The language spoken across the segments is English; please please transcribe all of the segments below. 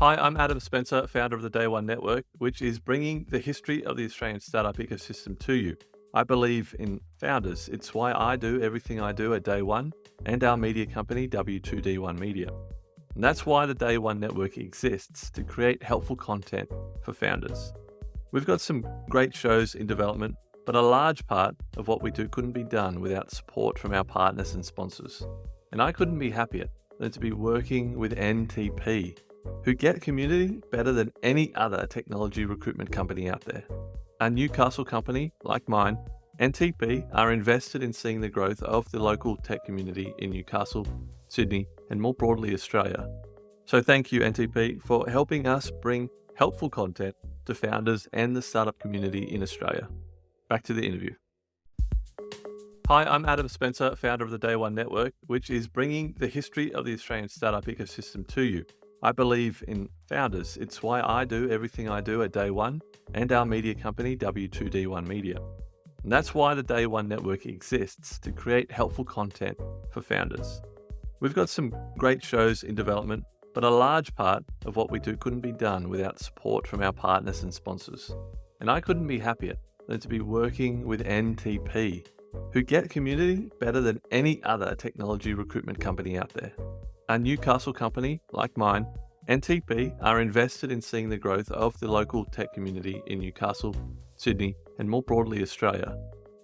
Hi, I'm Adam Spencer, founder of the Day One Network, which is bringing the history of the Australian startup ecosystem to you. I believe in founders. It's why I do everything I do at Day One and our media company, W2D1 Media. And that's why the Day One Network exists, to create helpful content for founders. We've got some great shows in development, but a large part of what we do couldn't be done without support from our partners and sponsors. And I couldn't be happier than to be working with NTP, who get community better than any other technology recruitment company out there. A Newcastle company like mine, NTP are invested in seeing the growth of the local tech community in Newcastle, Sydney, and more broadly Australia. So thank you, NTP, for helping us bring helpful content to founders and the startup community in Australia. Back to the interview. Hi, I'm Adam Spencer, founder of the Day One Network, which is bringing the history of the Australian startup ecosystem to you. I believe in founders. It's why I do everything I do at Day One and our media company, W2D1 Media. And that's why the Day One Network exists, to create helpful content for founders. We've got some great shows in development, but a large part of what we do couldn't be done without support from our partners and sponsors. And I couldn't be happier than to be working with NTP, who get community better than any other technology recruitment company out there. A Newcastle company like mine, NTP are invested in seeing the growth of the local tech community in Newcastle, Sydney, and more broadly Australia.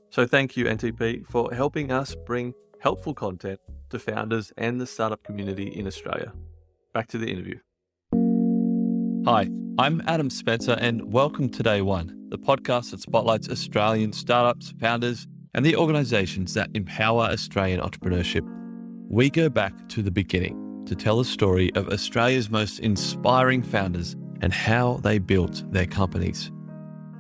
So thank you, NTP, for helping us bring helpful content to founders and the startup community in Australia. Back to the interview. Hi, I'm Adam Spencer, and welcome to Day One, the podcast that spotlights Australian startups, founders, and the organisations that empower Australian entrepreneurship. We go back to the beginning to tell the story of Australia's most inspiring founders and how they built their companies.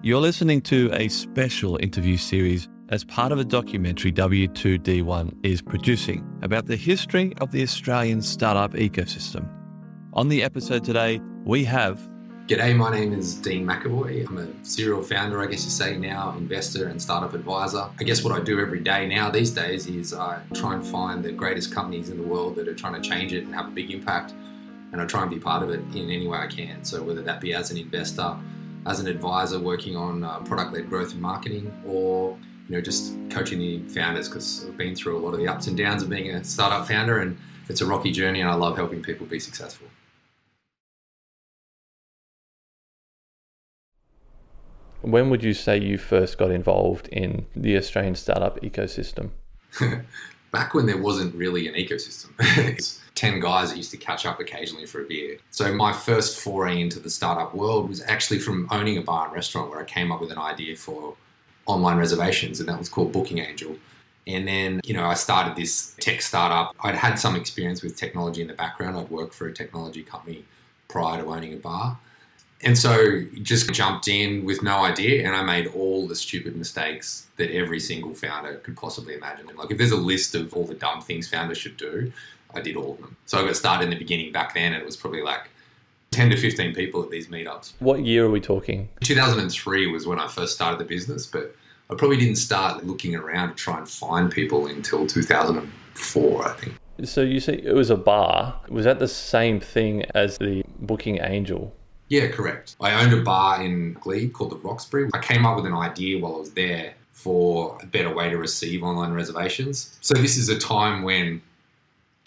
You're listening to a special interview series as part of a documentary W2D1 is producing about the history of the Australian startup ecosystem. On the episode today, we have... G'day, my name is Dean McEvoy. I'm a serial founder, I guess you say now, investor and startup advisor. I guess what I do every day now these days is I try and find the greatest companies in the world that are trying to change it and have a big impact, and I try and be part of it in any way I can. So whether that be as an investor, as an advisor working on product-led growth and marketing, or just coaching the founders, because I've been through a lot of the ups and downs of being a startup founder, and it's a rocky journey, and I love helping people be successful. When would you say you first got involved in the Australian startup ecosystem? Back when there wasn't really an ecosystem. It's 10 guys that used to catch up occasionally for a beer. So my first foray into the startup world was actually from owning a bar and restaurant, where I came up with an idea for online reservations, and that was called Booking Angel. And then, I started this tech startup. I'd had some experience with technology in the background. I'd worked for a technology company prior to owning a bar. And so just jumped in with no idea, and I made all the stupid mistakes that every single founder could possibly imagine. Like, if there's a list of all the dumb things founders should do, I did all of them. So I got started in the beginning back then, and it was probably like 10 to 15 people at these meetups. What year are we talking? 2003 was when I first started the business, but I probably didn't start looking around to try and find people until 2004, I think. So you say it was a bar. Was that the same thing as the Booking Angel? Yeah, correct. I owned a bar in Glebe called the Roxbury. I came up with an idea while I was there for a better way to receive online reservations. So this is a time when,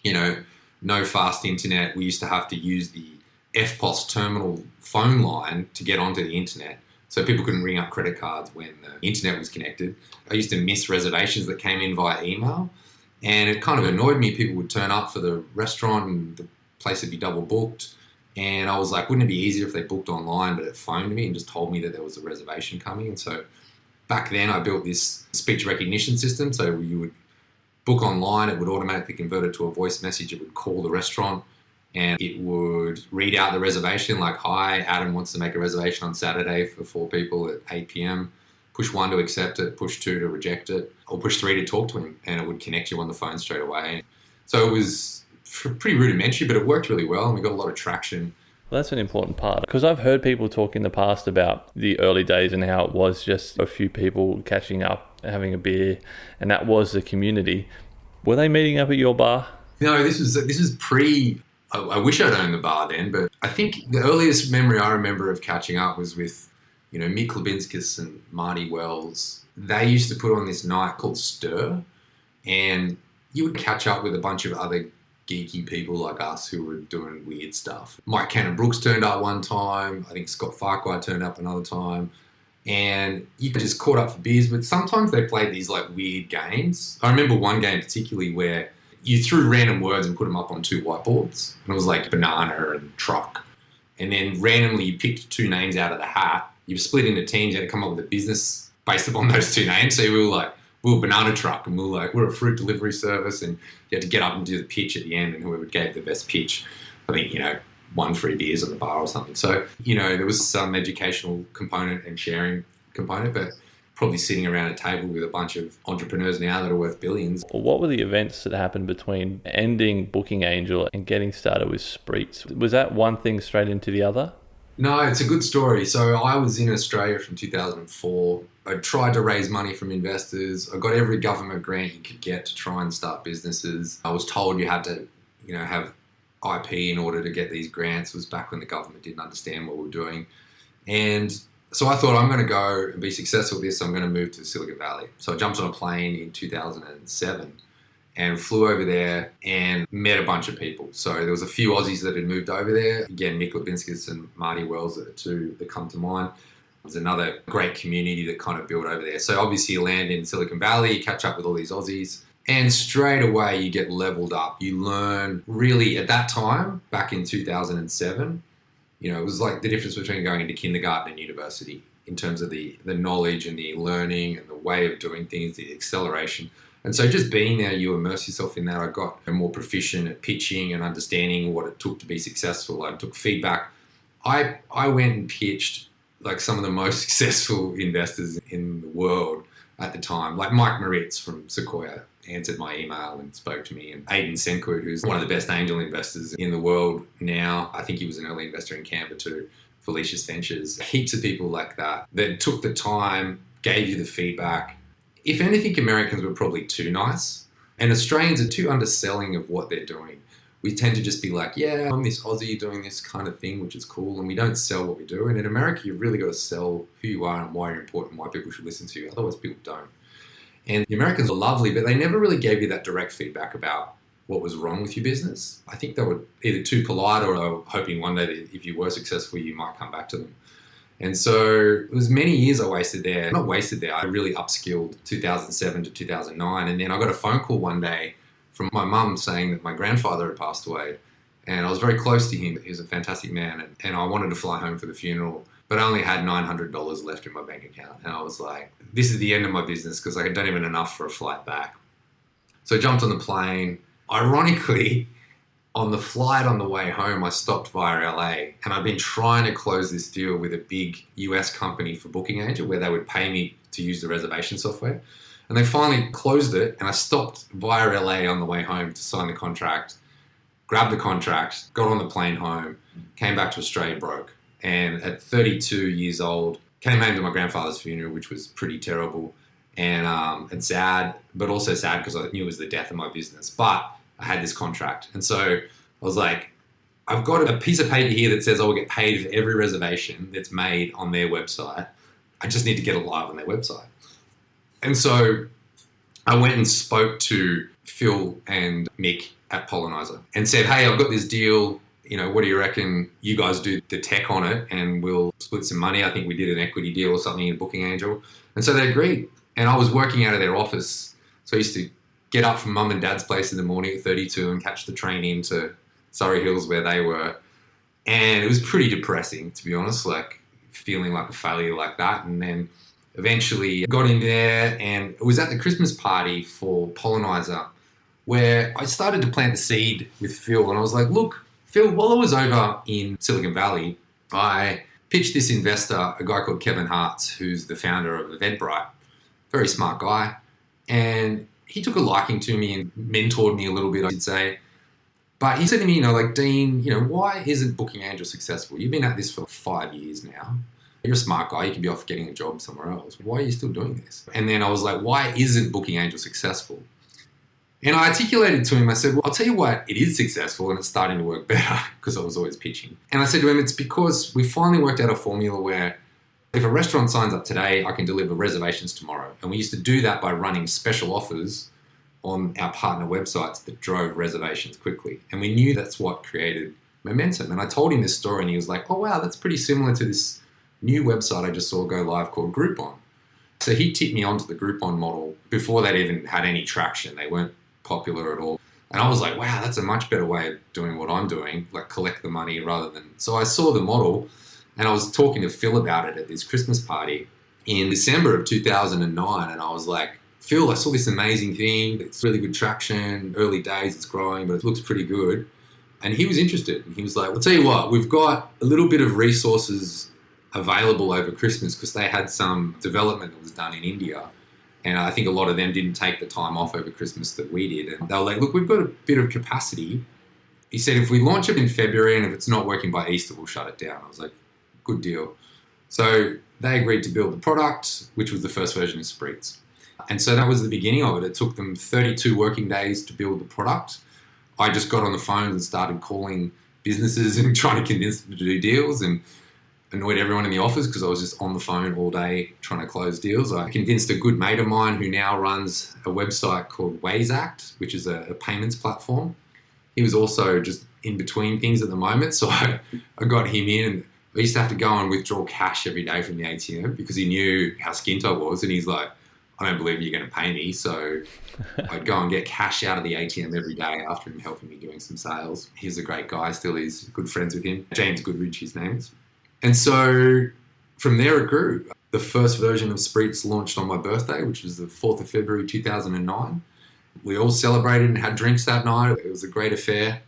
no fast internet. We used to have to use the FPOS terminal phone line to get onto the internet. So people couldn't ring up credit cards when the internet was connected. I used to miss reservations that came in via email. And it kind of annoyed me. People would turn up for the restaurant and the place would be double booked. And I was like, wouldn't it be easier if they booked online, but it phoned me and just told me that there was a reservation coming? And so back then I built this speech recognition system. So you would book online, it would automatically convert it to a voice message. It would call the restaurant and it would read out the reservation like, hi, Adam wants to make a reservation on Saturday for 4 people at 8 p.m. Push 1 to accept it, push 2 to reject it, or push 3 to talk to him. And it would connect you on the phone straight away. So it was pretty rudimentary, but it worked really well and we got a lot of traction. Well, that's an important part, because I've heard people talk in the past about the early days and how it was just a few people catching up, having a beer, and that was the community. Were they meeting up at your bar? No, this was pre I wish I'd owned the bar then, but I think the earliest memory I remember of catching up was with, Mick Lebinskis and Marty Wells. They used to put on this night called Stir, and you would catch up with a bunch of other geeky people like us who were doing weird stuff. Mike Cannon-Brooks turned up one time. I think Scott Farquhar turned up another time. And you just caught up for beers, but sometimes they played these like weird games. I remember one game particularly where you threw random words and put them up on two whiteboards. And it was like banana and truck. And then randomly you picked two names out of the hat. You split into teams. You had to come up with a business based upon those two names. So we were banana truck, and we're a fruit delivery service, and you had to get up and do the pitch at the end, and whoever gave the best pitch, I think, won free beers at the bar or something. So, there was some educational component and sharing component, but probably sitting around a table with a bunch of entrepreneurs now that are worth billions. What were the events that happened between ending Booking Angel and getting started with Spreets? Was that one thing straight into the other? No, it's a good story. So I was in Australia from 2004. I tried to raise money from investors. I got every government grant you could get to try and start businesses. I was told you had to, have IP in order to get these grants. It was back when the government didn't understand what we were doing. And so I thought, I'm going to go and be successful at this. I'm going to move to Silicon Valley. So I jumped on a plane in 2007 and flew over there and met a bunch of people. So there was a few Aussies that had moved over there. Again, Mick Lebinskis and Marty Wells are the two that come to mind. There's another great community that kind of built over there. So obviously you land in Silicon Valley, you catch up with all these Aussies, and straight away you get leveled up. You learn really at that time, back in 2007, it was like the difference between going into kindergarten and university in terms of the knowledge and the learning and the way of doing things, the acceleration. And so just being there, you immerse yourself in that. I got more proficient at pitching and understanding what it took to be successful. I took feedback. I went and pitched like some of the most successful investors in the world at the time, like Mike Moritz from Sequoia answered my email and spoke to me, and Aidan Senquid, who's one of the best angel investors in the world now. I think he was an early investor in Canva too, Felicius Ventures. Heaps of people like that took the time, gave you the feedback. If anything, Americans were probably too nice, and Australians are too underselling of what they're doing. We tend to just be like, yeah, I'm this Aussie doing this kind of thing, which is cool, and we don't sell what we do. And in America, you've really got to sell who you are and why you're important, why people should listen to you. Otherwise, people don't. And the Americans are lovely, but they never really gave you that direct feedback about what was wrong with your business. I think they were either too polite or they were hoping one day that if you were successful, you might come back to them. And so it was many years I wasted there. Not wasted there, I really upskilled 2007 to 2009. And then I got a phone call one day from my mum saying that my grandfather had passed away. And I was very close to him. He was a fantastic man. And I wanted to fly home for the funeral, but I only had $900 left in my bank account. And I was like, this is the end of my business because I don't even enough for a flight back. So I jumped on the plane. Ironically, on the flight on the way home, I stopped via LA, and I'd been trying to close this deal with a big US company for Booking Angel where they would pay me to use the reservation software. And they finally closed it, and I stopped via LA on the way home to sign the contract, grabbed the contract, got on the plane home, came back to Australia broke. And at 32 years old, came home to my grandfather's funeral, which was pretty terrible and sad, but also sad because I knew it was the death of my business. But I had this contract. And so I was like, I've got a piece of paper here that says I will get paid for every reservation that's made on their website. I just need to get it live on their website. And so I went and spoke to Phil and Mick at Pollenizer and said, hey, I've got this deal. What do you reckon? You guys do the tech on it and we'll split some money. I think we did an equity deal or something in Booking Angel. And so they agreed. And I was working out of their office. So I used to get up from mum and dad's place in the morning at 32 and catch the train into Surrey Hills where they were. And it was pretty depressing, to be honest, like feeling like a failure like that. And then eventually got in there, and it was at the Christmas party for Pollenizer where I started to plant the seed with Phil. And I was like, look, Phil, while I was over in Silicon Valley, I pitched this investor, a guy called Kevin Hartz, who's the founder of Eventbrite, very smart guy. And he took a liking to me and mentored me a little bit, I should say. But he said to me, Dean, why isn't Booking Angel successful? You've been at this for 5 years now. You're a smart guy. You could be off getting a job somewhere else. Why are you still doing this? And then I was like, why isn't Booking Angel successful? And I articulated to him, I said, well, I'll tell you what, it is successful and it's starting to work better because I was always pitching. And I said to him, it's because we finally worked out a formula where if a restaurant signs up today, I can deliver reservations tomorrow. And we used to do that by running special offers on our partner websites that drove reservations quickly. And we knew that's what created momentum. And I told him this story and he was like, oh, wow, that's pretty similar to this new website I just saw go live called Groupon. So he tipped me onto the Groupon model before they'd even had any traction. They weren't popular at all. And I was like, wow, that's a much better way of doing what I'm doing, like collect the money rather than... So I saw the model and I was talking to Phil about it at this Christmas party in December of 2009. And I was like, Phil, I saw this amazing thing. It's really good traction, early days, it's growing, but it looks pretty good. And he was interested. And he was like, I'll tell you what, we've got a little bit of resources available over Christmas because they had some development that was done in India. And I think a lot of them didn't take the time off over Christmas that we did. And they were like, look, we've got a bit of capacity. He said, if we launch it in February and if it's not working by Easter, we'll shut it down. I was like, good deal. So they agreed to build the product, which was the first version of Spritz. And so that was the beginning of it. It took them 32 working days to build the product. I just got on the phone and started calling businesses and trying to convince them to do deals and annoyed everyone in the office because I was just on the phone all day trying to close deals. I convinced a good mate of mine who now runs a website called Waysact, which is a payments platform. He was also just in between things at the moment. So I got him in and I used to have to go and withdraw cash every day from the ATM because he knew how skint I was. And he's like, I don't believe you're going to pay me. So I'd go and get cash out of the ATM every day after him helping me doing some sales. He's a great guy still. He's good friends with him. James Goodridge, his name is. And so from there it grew. The first version of Spritz launched on my birthday, which was the 4th of February 2009. We all celebrated and had drinks that night. It was a great affair.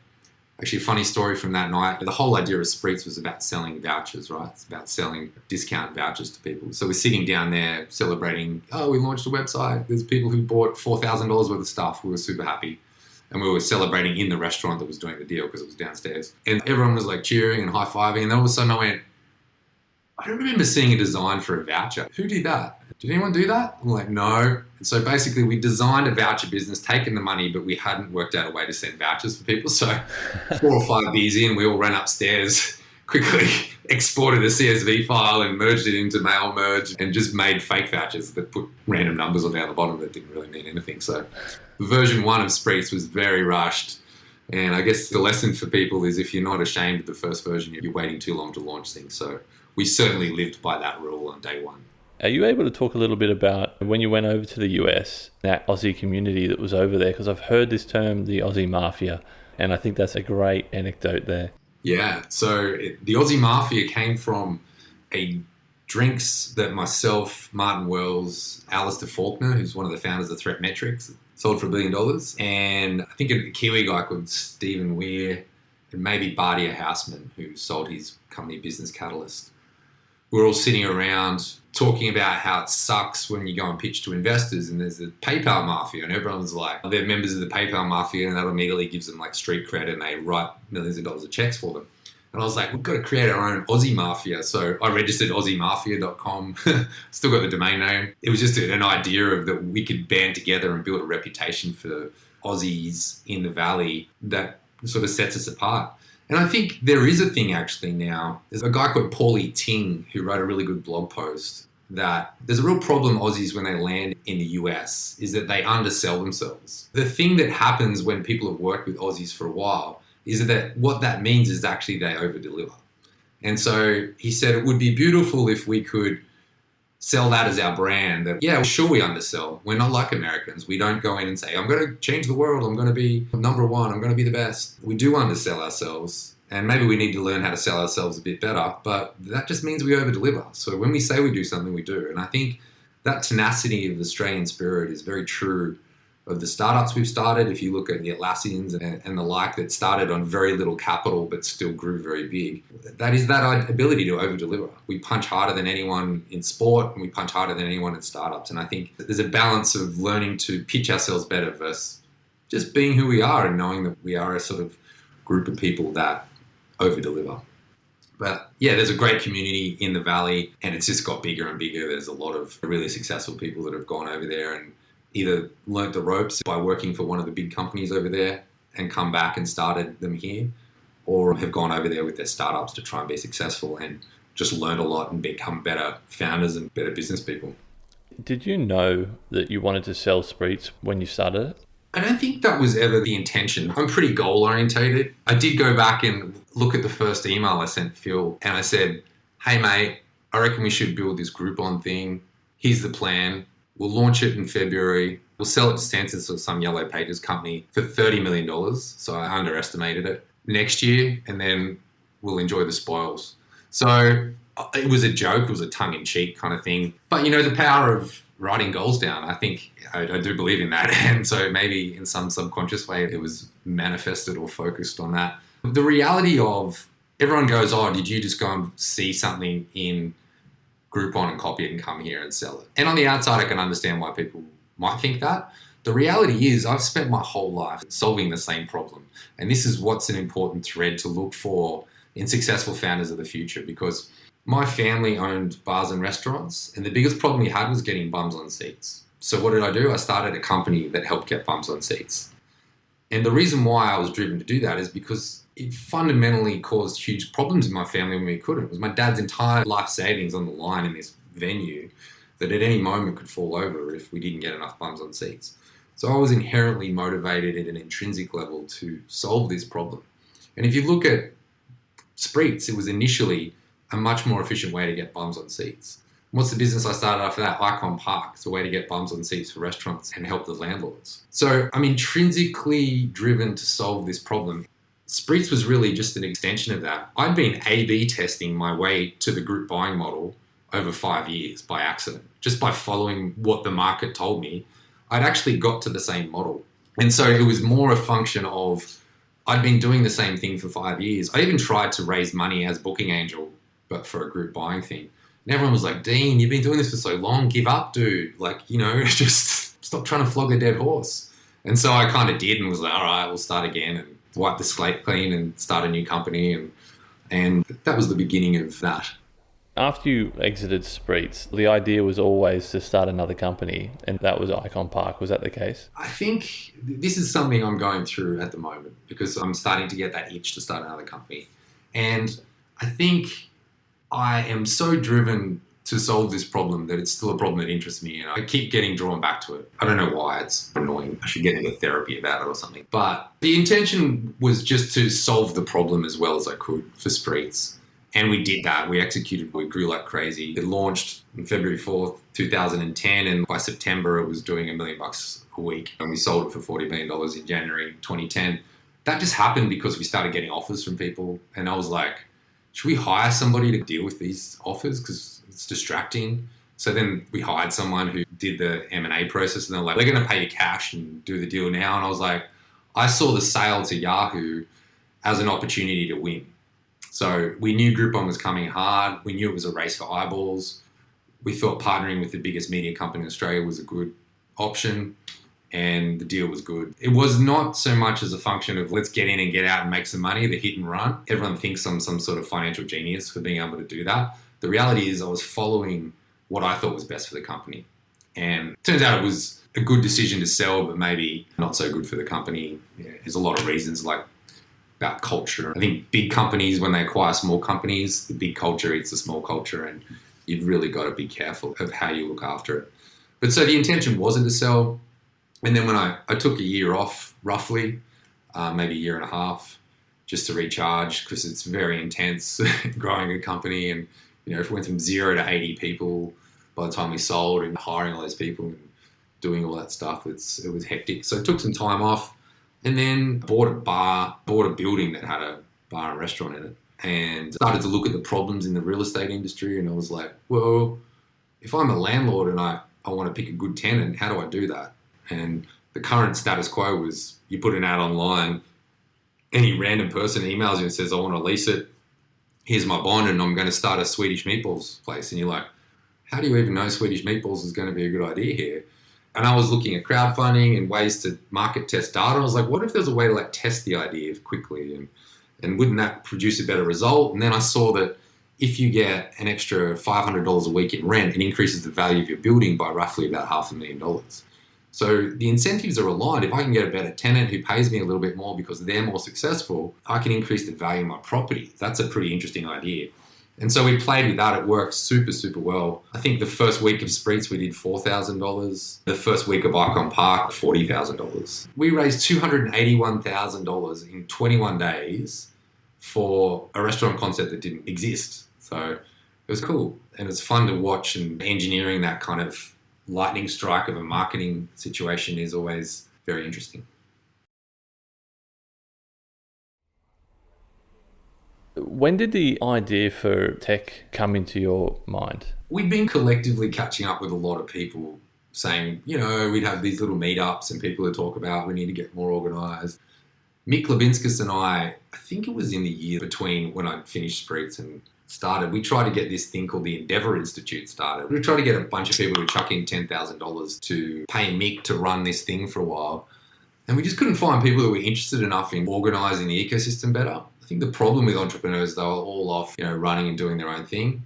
Actually, a funny story from that night. The whole idea of Spritz was about selling vouchers, right? It's about selling discount vouchers to people. So we're sitting down there celebrating, oh, we launched a website. There's people who bought $4,000 worth of stuff. We were super happy. And we were celebrating in the restaurant that was doing the deal because it was downstairs. And everyone was like cheering and high-fiving. And then all of a sudden I went, I don't remember seeing a design for a voucher. Who did that? Did anyone do that? I'm like, no. And so basically we designed a voucher business, taken the money, but we hadn't worked out a way to send vouchers for people. So 4 or 5 beers in, we all ran upstairs, quickly exported a CSV file and merged it into mail merge and just made fake vouchers that put random numbers on down the bottom that didn't really mean anything. So version 1 of Spritz was very rushed. And I guess the lesson for people is if you're not ashamed of the first version, you're waiting too long to launch things. So we certainly lived by that rule on day one. Are you able to talk a little bit about when you went over to the US, that Aussie community that was over there? Because I've heard this term, the Aussie Mafia, and I think that's a great anecdote there. Yeah, so the Aussie Mafia came from a drinks that myself, Martin Wells, Alistair Faulkner, who's one of the founders of Threat Metrics, sold for $1 billion. And I think a Kiwi guy called Stephen Weir and maybe Bardia Houseman, who sold his company Business Catalyst. We're all sitting around talking about how it sucks when you go and pitch to investors and there's the PayPal Mafia and everyone's like, they're members of the PayPal Mafia and that immediately gives them like street cred and they write millions of dollars of checks for them. And I was like, we've got to create our own Aussie Mafia. So I registered AussieMafia.com, still got the domain name. It was just an idea of that we could band together and build a reputation for Aussies in the Valley that sort of sets us apart. And I think there is a thing actually now. There's a guy called Paulie Ting who wrote a really good blog post that there's a real problem Aussies when they land in the US is that they undersell themselves. The thing that happens when people have worked with Aussies for a while is that what that means is actually they overdeliver. And so he said it would be beautiful if we could sell that as our brand. That, yeah, sure, we undersell. We're not like Americans. We don't go in and say, I'm going to change the world. I'm going to be number one. I'm going to be the best. We do undersell ourselves. And maybe we need to learn how to sell ourselves a bit better. But that just means we overdeliver. So when we say we do something, we do. And I think that tenacity of the Australian spirit is very true of the startups we've started. If you look at the Atlassians and the like that started on very little capital but still grew very big, that is that ability to over-deliver. We punch harder than anyone in sport and we punch harder than anyone in startups. And I think there's a balance of learning to pitch ourselves better versus just being who we are and knowing that we are a sort of group of people that over-deliver. But yeah, there's a great community in the Valley and it's just got bigger and bigger. There's a lot of really successful people that have gone over there and either learnt the ropes by working for one of the big companies over there and come back and started them here, or have gone over there with their startups to try and be successful and just learned a lot and become better founders and better business people. Did you know that you wanted to sell Spreets when you started it? I don't think that was ever the intention. I'm pretty goal orientated. I did go back and look at the first email I sent Phil, and I said, hey mate, I reckon we should build this Groupon thing. Here's the plan. We'll launch it in February. We'll sell it to Census or some Yellow Pages company for $30 million. So I underestimated it next year, and then we'll enjoy the spoils. So it was a joke. It was a tongue-in-cheek kind of thing. But, the power of writing goals down, I think I do believe in that. And so maybe in some subconscious way, it was manifested or focused on that. The reality of everyone goes, oh, did you just go and see something in Groupon and copy it and come here and sell it? And on the outside, I can understand why people might think that. The reality is I've spent my whole life solving the same problem. And this is what's an important thread to look for in successful founders of the future, because my family owned bars and restaurants, and the biggest problem we had was getting bums on seats. So what did I do? I started a company that helped get bums on seats. And the reason why I was driven to do that is because it fundamentally caused huge problems in my family when we couldn't. It was my dad's entire life savings on the line in this venue that at any moment could fall over if we didn't get enough bums on seats. So I was inherently motivated at an intrinsic level to solve this problem. And if you look at Spreets, it was initially a much more efficient way to get bums on seats. What's the business I started after that? Icon Park. It's a way to get bums on seats for restaurants and help the landlords. So I'm intrinsically driven to solve this problem. Spreets was really just an extension of that. I'd been A/B testing my way to the group buying model over 5 years by accident. Just by following what the market told me, I'd actually got to the same model. And so it was more a function of I'd been doing the same thing for 5 years. I even tried to raise money as booking angel, but for a group buying thing. And everyone was like, Dean, you've been doing this for so long. Give up, dude. Just stop trying to flog a dead horse. And so I kind of did and was like, all right, we'll start again and wipe the slate clean and start a new company. And that was the beginning of that. After you exited Spreets, the idea was always to start another company, and that was Icon Park. Was that the case? I think this is something I'm going through at the moment because I'm starting to get that itch to start another company. And I think I am so driven to solve this problem that it's still a problem that interests me, and I keep getting drawn back to it. I don't know why. It's annoying. I should get into therapy about it or something. But the intention was just to solve the problem as well as I could for Spreets. And we did that. We executed. We grew like crazy. It launched on February 4th, 2010. And by September, it was doing $1 million a week. And we sold it for $40 million in January 2010. That just happened because we started getting offers from people. And I was like, should we hire somebody to deal with these offers? Because it's distracting. So then we hired someone who did the M&A process. And they're like, we're going to pay you cash and do the deal now. And I was like, I saw the sale to Yahoo as an opportunity to win. So we knew Groupon was coming hard. We knew it was a race for eyeballs. We thought partnering with the biggest media company in Australia was a good option, and the deal was good. It was not so much as a function of let's get in and get out and make some money, the hit and run. Everyone thinks I'm some sort of financial genius for being able to do that. The reality is I was following what I thought was best for the company. And it turns out it was a good decision to sell, but maybe not so good for the company. There's a lot of reasons like about culture. I think big companies, when they acquire small companies, the big culture eats the small culture, and you've really got to be careful of how you look after it. But so the intention wasn't to sell. And then when I took a year off, roughly, maybe a year and a half, just to recharge, because it's very intense growing a company. And, if we went from 0 to 80 people by the time we sold and hiring all those people and doing all that stuff, it was hectic. So I took some time off. And then bought a building that had a bar and restaurant in it, and started to look at the problems in the real estate industry. And I was like, well, if I'm a landlord and I want to pick a good tenant, how do I do that? And the current status quo was you put an ad online, any random person emails you and says, I want to lease it. Here's my bond and I'm going to start a Swedish meatballs place. And you're like, how do you even know Swedish meatballs is going to be a good idea here? And I was looking at crowdfunding and ways to market test data. I was like, what if there's a way to test the idea quickly? And wouldn't that produce a better result? And then I saw that if you get an extra $500 a week in rent, it increases the value of your building by roughly about $500,000. So the incentives are aligned. If I can get a better tenant who pays me a little bit more because they're more successful, I can increase the value of my property. That's a pretty interesting idea. And so we played with that. It worked super, super well. I think the first week of Spreets, we did $4,000. The first week of Icon Park, $40,000. We raised $281,000 in 21 days for a restaurant concept that didn't exist. So it was cool. And it's fun to watch, and engineering that kind of lightning strike of a marketing situation is always very interesting. When did the idea for tech come into your mind? We've been collectively catching up with a lot of people saying, we'd have these little meetups and people would talk about we need to get more organised. Mick Levinskas and I think it was in the year between when I finished Spreets and started, we tried to get this thing called the Endeavour Institute started. We tried to get a bunch of people to chuck in $10,000 to pay Mick to run this thing for a while. And we just couldn't find people that were interested enough in organising the ecosystem better. I think the problem with entrepreneurs, they were all off, running and doing their own thing.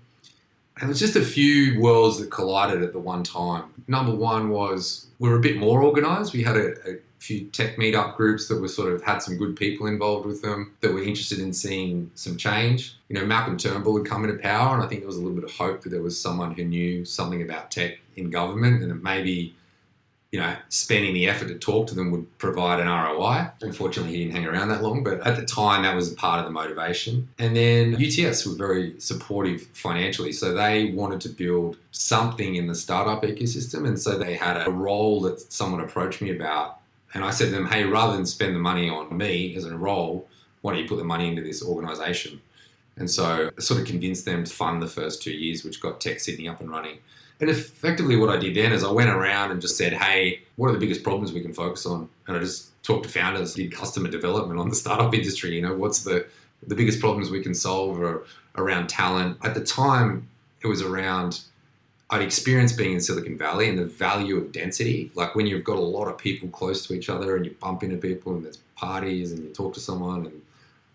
And it was just a few worlds that collided at the one time. Number one was we were a bit more organised. We had a few tech meetup groups that were sort of had some good people involved with them that were interested in seeing some change. Malcolm Turnbull would come into power, and I think there was a little bit of hope that there was someone who knew something about tech in government, and that maybe spending the effort to talk to them would provide an ROI. Unfortunately, he didn't hang around that long, but at the time, that was part of the motivation. And then UTS were very supportive financially. So they wanted to build something in the startup ecosystem. And so they had a role that someone approached me about. And I said to them, hey, rather than spend the money on me as a role, why don't you put the money into this organisation? And so I sort of convinced them to fund the first 2 years, which got Tech Sydney up and running. And effectively what I did then is I went around and just said, hey, what are the biggest problems we can focus on? And I just talked to founders, did customer development on the startup industry. What's the biggest problems we can solve around talent? At the time, it was around, I'd experienced being in Silicon Valley and the value of density. Like when you've got a lot of people close to each other and you bump into people and there's parties and you talk to someone, and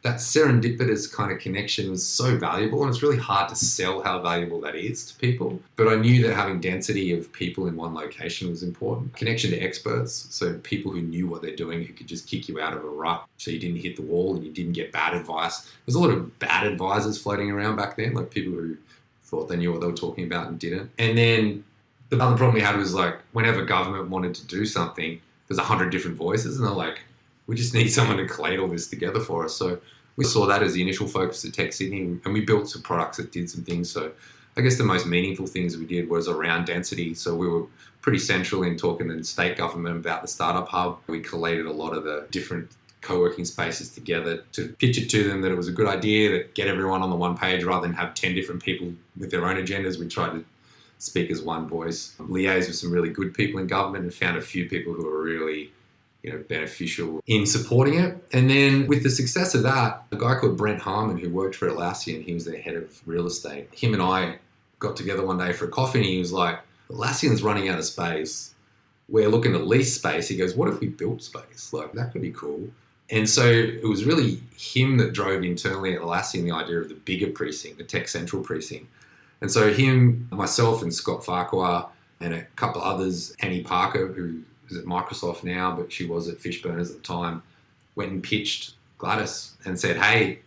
that serendipitous kind of connection was so valuable, and it's really hard to sell how valuable that is to people. But I knew that having density of people in one location was important. Connection to experts, so people who knew what they're doing, who could just kick you out of a rut so you didn't hit the wall and you didn't get bad advice. There's a lot of bad advisors floating around back then, like people who thought they knew what they were talking about and didn't. And then the other problem we had was like whenever government wanted to do something, there's 100 different voices, and they're like, we just need someone to collate all this together for us. So we saw that as the initial focus at Tech Sydney, and we built some products that did some things. So I guess the most meaningful things we did was around density. So we were pretty central in talking to the state government about the startup hub. We collated a lot of the different co-working spaces together to pitch it to them that it was a good idea to get everyone on the one page rather than have 10 different people with their own agendas. We tried to speak as one voice, liaise with some really good people in government, and found a few people who were really beneficial in supporting it. And then with the success of that, a guy called Brent Harmon, who worked for Atlassian, he was their head of real estate. Him and I got together one day for a coffee, and he was like, Atlassian's running out of space. We're looking to lease space. He goes, what if we built space? Like, that could be cool. And so it was really him that drove internally at Atlassian the idea of the bigger precinct, the Tech Central precinct. And so him, myself, and Scott Farquhar, and a couple others, Annie Parker, who is at Microsoft now, but she was at Fishburners at the time, went and pitched Gladys and said, hey,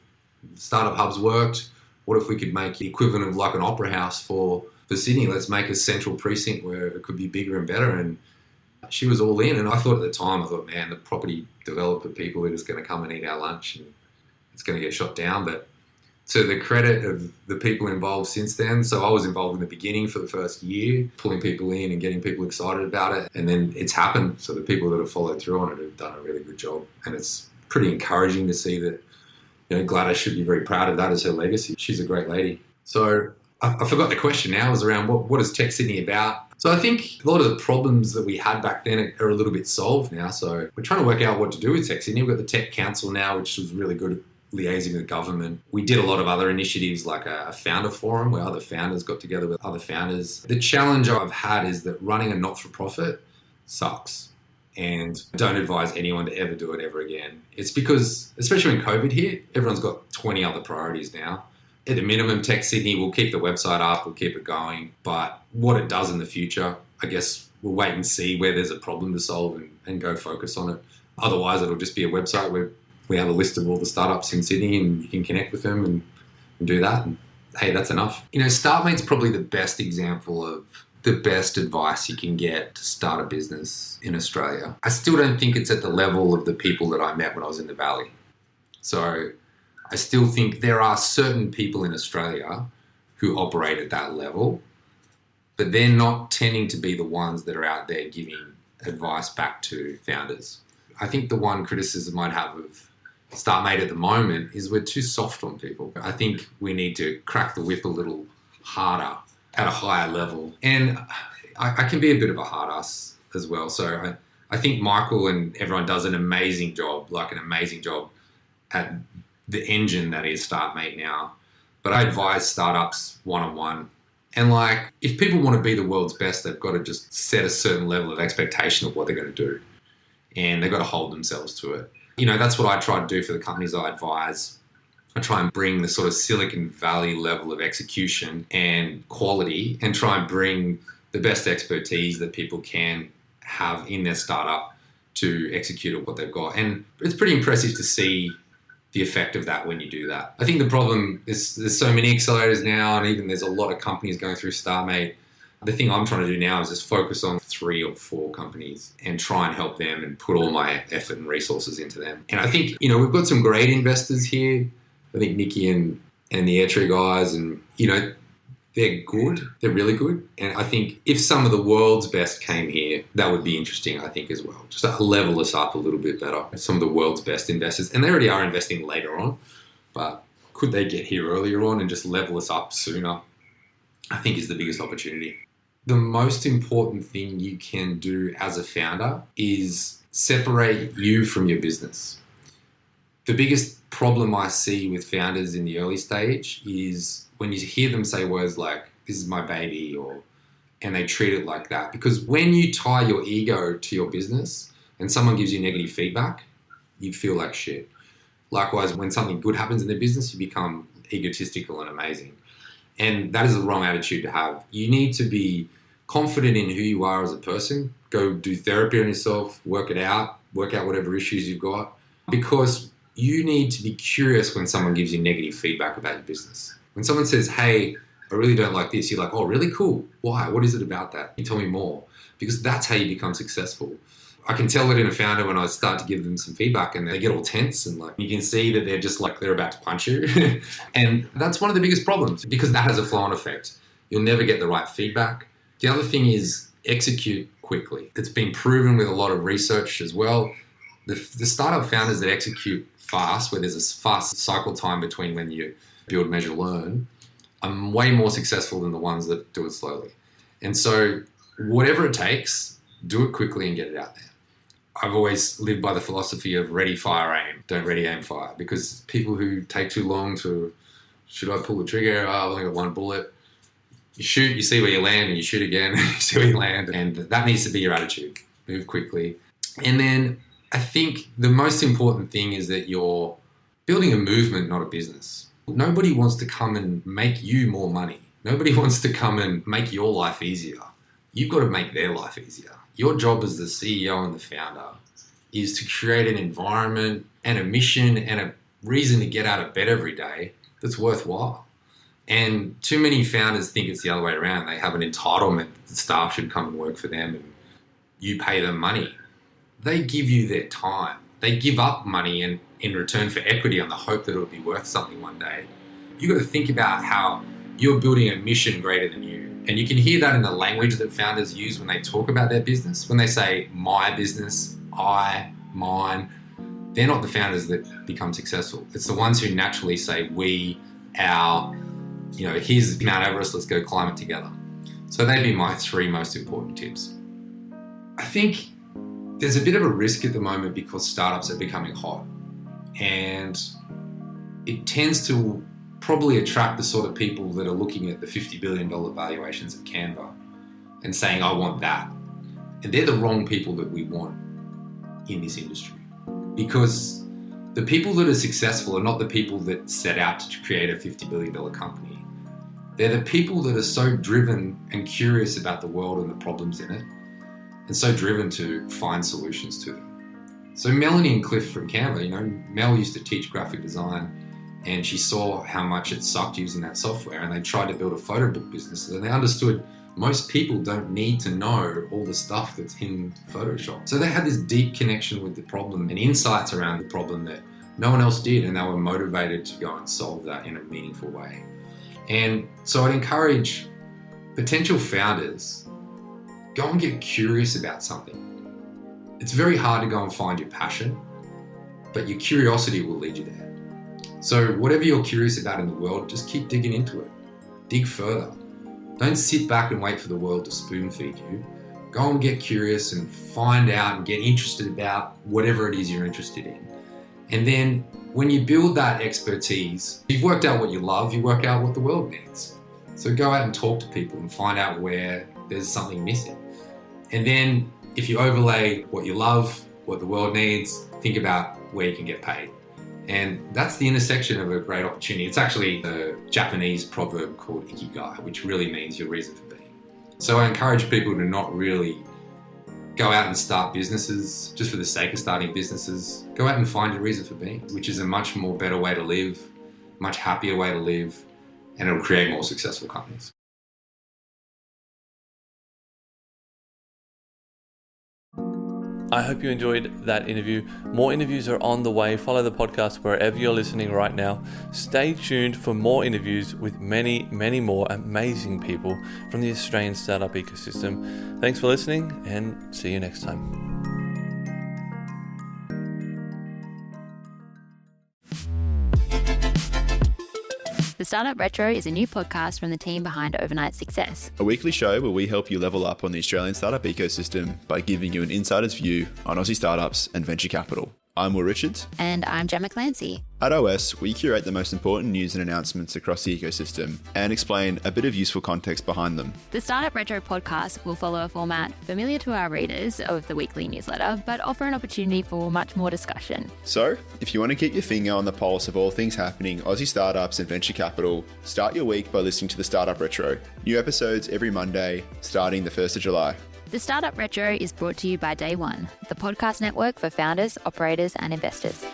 startup hubs worked. What if we could make the equivalent of like an opera house for Sydney? Let's make a central precinct where it could be bigger and better. And she was all in. And I thought at the time, man, the property developer people are just going to come and eat our lunch and it's going to get shot down. But to the credit of the people involved since then, so I was involved in the beginning for the first year, pulling people in and getting people excited about it. And then it's happened. So the people that have followed through on it have done a really good job. And it's pretty encouraging to see that, Gladys should be very proud of that as her legacy. She's a great lady. So I forgot the question now, was around what is Tech Sydney about? So I think a lot of the problems that we had back then are a little bit solved now. So we're trying to work out what to do with Tech Sydney. We've got the Tech Council now, which was really good at liaising with government. We did a lot of other initiatives like a founder forum where other founders got together with other founders. The challenge I've had is that running a not-for-profit sucks. And I don't advise anyone to ever do it ever again. It's because, especially when COVID hit, everyone's got 20 other priorities now. At the minimum, Tech Sydney will keep the website up, we'll keep it going. But what it does in the future, I guess we'll wait and see where there's a problem to solve and go focus on it. Otherwise, it'll just be a website where we have a list of all the startups in Sydney and you can connect with them and do that. And hey, that's enough. Startmate's probably the best example of the best advice you can get to start a business in Australia. I still don't think it's at the level of the people that I met when I was in the Valley. So I still think there are certain people in Australia who operate at that level, but they're not tending to be the ones that are out there giving advice back to founders. I think the one criticism I'd have of Startmate at the moment is we're too soft on people. I think we need to crack the whip a little harder at a higher level. And I can be a bit of a hard ass as well. So I think Michael and everyone does an amazing job at the engine that is Startmate now. But I advise startups one-on-one. And if people want to be the world's best, they've got to just set a certain level of expectation of what they're going to do. And they've got to hold themselves to it. That's what I try to do for the companies I advise. I try and bring the sort of Silicon Valley level of execution and quality and try and bring the best expertise that people can have in their startup to execute at what they've got. And it's pretty impressive to see the effect of that when you do that. I think the problem is there's so many accelerators now, and even there's a lot of companies going through Startmate. The thing I'm trying to do now is just focus on 3 or 4 companies and try and help them and put all my effort and resources into them. And I think, we've got some great investors here. I think Nikki and the Airtree guys, and, they're good. They're really good. And I think if some of the world's best came here, that would be interesting, I think, as well. Just to level us up a little bit better. Some of the world's best investors. And they already are investing later on. But could they get here earlier on and just level us up sooner? I think is the biggest opportunity. The most important thing you can do as a founder is separate you from your business. The biggest problem I see with founders in the early stage is when you hear them say words like, this is my baby, and they treat it like that. Because when you tie your ego to your business and someone gives you negative feedback, you feel like shit. Likewise, when something good happens in their business, you become egotistical and amazing. And that is the wrong attitude to have. You need to be confident in who you are as a person. Go do therapy on yourself, work out whatever issues you've got. Because you need to be curious when someone gives you negative feedback about your business. When someone says, hey, I really don't like this, you're like, oh, really? Cool. Why? What is it about that? You tell me more. Because that's how you become successful. I can tell it in a founder when I start to give them some feedback and they get all tense and you can see that they're just they're about to punch you. And that's one of the biggest problems because that has a flow-on effect. You'll never get the right feedback. The other thing is execute quickly. It's been proven with a lot of research as well. The startup founders that execute fast, where there's a fast cycle time between when you build, measure, learn, are way more successful than the ones that do it slowly. And so whatever it takes, do it quickly and get it out there. I've always lived by the philosophy of ready, fire, aim. Don't ready, aim, fire. Because people who take too long to, should I pull the trigger? Oh, I've only got one bullet. You shoot, you see where you land, and you shoot again, you see where you land. And that needs to be your attitude. Move quickly. And then I think the most important thing is that you're building a movement, not a business. Nobody wants to come and make you more money. Nobody wants to come and make your life easier. You've got to make their life easier. Your job as the CEO and the founder is to create an environment and a mission and a reason to get out of bed every day that's worthwhile. And too many founders think it's the other way around. They have an entitlement that staff should come and work for them and you pay them money. They give you their time. They give up money in return for equity on the hope that it'll be worth something one day. You've got to think about how you're building a mission greater than you. And you can hear that in the language that founders use when they talk about their business. When they say, my business, I, mine, they're not the founders that become successful. It's the ones who naturally say, we, our, here's Mount Everest, let's go climb it together. So they'd be my 3 most important tips. I think there's a bit of a risk at the moment because startups are becoming hot. And it tends to probably attract the sort of people that are looking at the $50 billion valuations of Canva and saying, I want that. And they're the wrong people that we want in this industry. Because the people that are successful are not the people that set out to create a $50 billion company. They're the people that are so driven and curious about the world and the problems in it, and so driven to find solutions to them. So Melanie and Cliff from Canva, Mel used to teach graphic design, and she saw how much it sucked using that software, and they tried to build a photo book business, and they understood most people don't need to know all the stuff that's in Photoshop. So they had this deep connection with the problem and insights around the problem that no one else did, and they were motivated to go and solve that in a meaningful way. And so I'd encourage potential founders, go and get curious about something. It's very hard to go and find your passion, but your curiosity will lead you there. So whatever you're curious about in the world, just keep digging into it. Dig further. Don't sit back and wait for the world to spoon feed you. Go and get curious and find out and get interested about whatever it is you're interested in. And then when you build that expertise, you've worked out what you love, you work out what the world needs. So go out and talk to people and find out where there's something missing. And then if you overlay what you love, what the world needs, think about where you can get paid. And that's the intersection of a great opportunity. It's actually a Japanese proverb called ikigai, which really means your reason for being. So I encourage people to not really go out and start businesses just for the sake of starting businesses. Go out and find your reason for being, which is a much more better way to live, much happier way to live, and it'll create more successful companies. I hope you enjoyed that interview. More interviews are on the way. Follow the podcast wherever you're listening right now. Stay tuned for more interviews with many, many more amazing people from the Australian startup ecosystem. Thanks for listening, and see you next time. The Startup Retro is a new podcast from the team behind Overnight Success. A weekly show where we help you level up on the Australian startup ecosystem by giving you an insider's view on Aussie startups and venture capital. I'm Will Richards. And I'm Gemma Clancy. At OS, we curate the most important news and announcements across the ecosystem and explain a bit of useful context behind them. The Startup Retro podcast will follow a format familiar to our readers of the weekly newsletter, but offer an opportunity for much more discussion. So, if you want to keep your finger on the pulse of all things happening Aussie startups and venture capital, start your week by listening to the Startup Retro. New episodes every Monday, starting the 1st of July. The Startup Retro is brought to you by Day One, the podcast network for founders, operators, and investors.